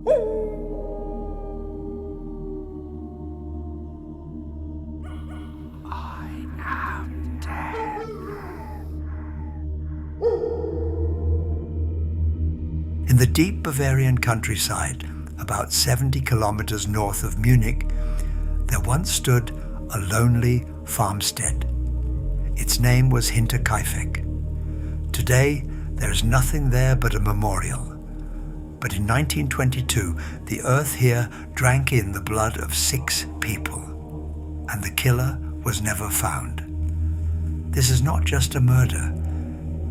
In the deep Bavarian countryside, about 70 kilometers north of Munich, there once stood a lonely farmstead. Its name was Hinterkaifeck. Today, there is nothing there but a memorial. But in 1922, the earth here drank in the blood of 6 people, and the killer was never found. This is not just a murder.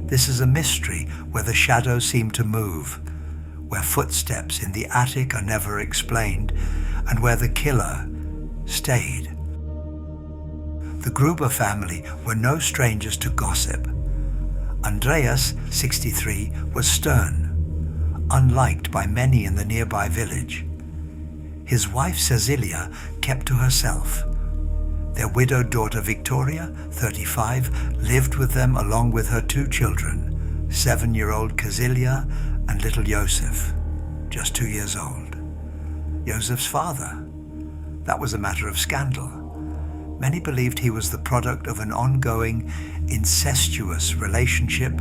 This is a mystery where the shadows seem to move, where footsteps in the attic are never explained, and where the killer stayed. The Gruber family were no strangers to gossip. Andreas, 63, was stern, unliked by many in the nearby village. His wife Cecilia kept to herself. Their widowed daughter Victoria, 35, lived with them along with her 2 children, 7-year-old Cecilia and little Joseph, just 2 years old. Joseph's father. That was a matter of scandal. Many believed he was the product of an ongoing, incestuous relationship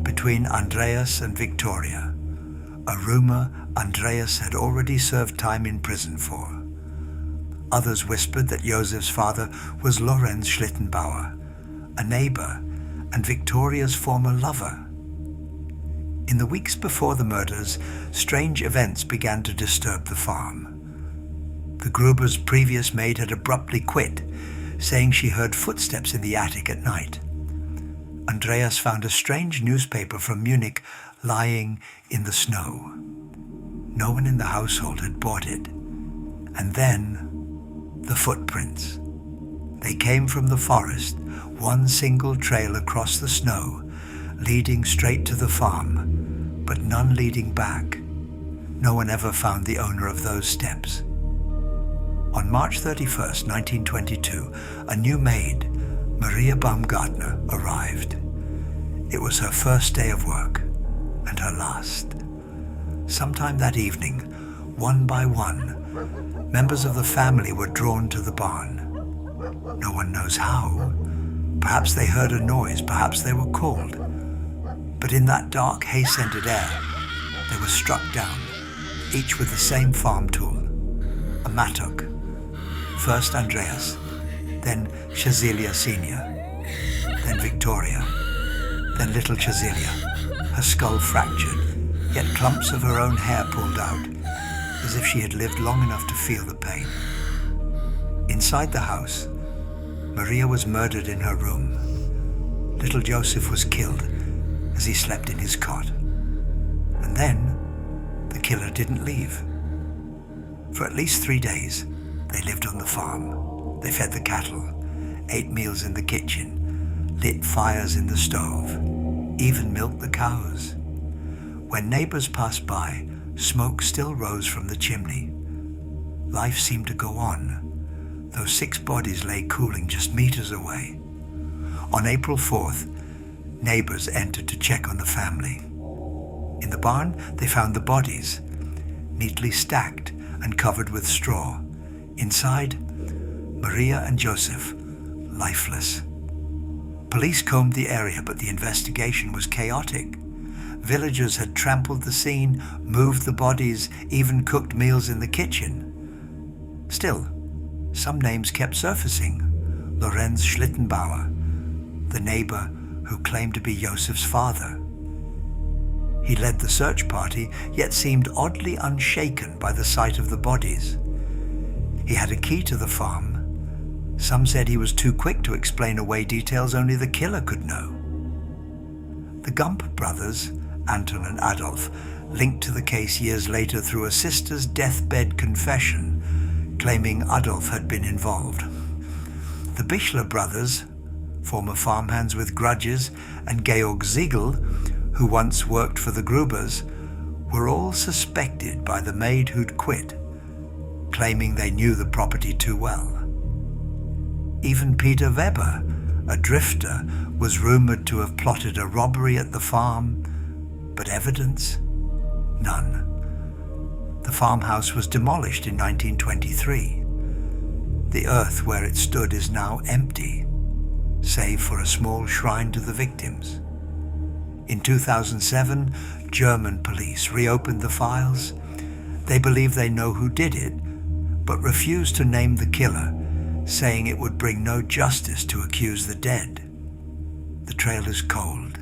between Andreas and Victoria, a rumor Andreas had already served time in prison for. Others whispered that Joseph's father was Lorenz Schlittenbauer, a neighbor and Victoria's former lover. In the weeks before the murders, strange events began to disturb the farm. The Gruber's previous maid had abruptly quit, saying she heard footsteps in the attic at night. Andreas found a strange newspaper from Munich lying in the snow. No one in the household had bought it. And then, the footprints. They came from the forest, one single trail across the snow, leading straight to the farm, but none leading back. No one ever found the owner of those steps. On March 31st, 1922, a new maid, Maria Baumgartner, arrived. It was her first day of work, and her last. Sometime that evening, one by one, members of the family were drawn to the barn. No one knows how. Perhaps they heard a noise, perhaps they were called. But in that dark, hay-scented air, they were struck down, each with the same farm tool, a mattock. First Andreas, then Cecilia Senior, then Victoria, then little Cecilia, her skull fractured, yet clumps of her own hair pulled out, as if she had lived long enough to feel the pain. Inside the house, Maria was murdered in her room. Little Joseph was killed as he slept in his cot. And then, the killer didn't leave. For at least 3 days, they lived on the farm. They fed the cattle, ate meals in the kitchen, lit fires in the stove, even milked the cows. When neighbors passed by, smoke still rose from the chimney. Life seemed to go on, though 6 bodies lay cooling just meters away. On April 4th, neighbors entered to check on the family. In the barn, they found the bodies, neatly stacked and covered with straw. Inside, Maria and Joseph, lifeless. Police combed the area, but the investigation was chaotic. Villagers had trampled the scene, moved the bodies, even cooked meals in the kitchen. Still, some names kept surfacing. Lorenz Schlittenbauer, the neighbor who claimed to be Joseph's father. He led the search party, yet seemed oddly unshaken by the sight of the bodies. He had a key to the farm. Some said he was too quick to explain away details only the killer could know. The Gump brothers, Anton and Adolf, linked to the case years later through a sister's deathbed confession, claiming Adolf had been involved. The Bichler brothers, former farmhands with grudges, and Georg Ziegel, who once worked for the Grubers, were all suspected by the maid who'd quit, claiming they knew the property too well. Even Peter Weber, a drifter, was rumored to have plotted a robbery at the farm, but evidence? None. The farmhouse was demolished in 1923. The earth where it stood is now empty, save for a small shrine to the victims. In 2007, German police reopened the files. They believe they know who did it, but refuse to name the killer, saying it would bring no justice to accuse the dead. The trail is cold.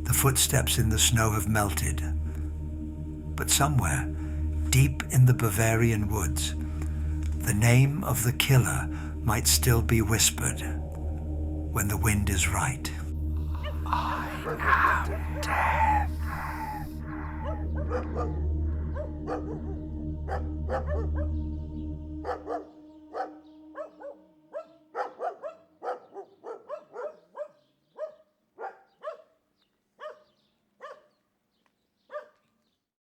The footsteps in the snow have melted. But somewhere, deep in the Bavarian woods, the name of the killer might still be whispered when the wind is right. I am dead.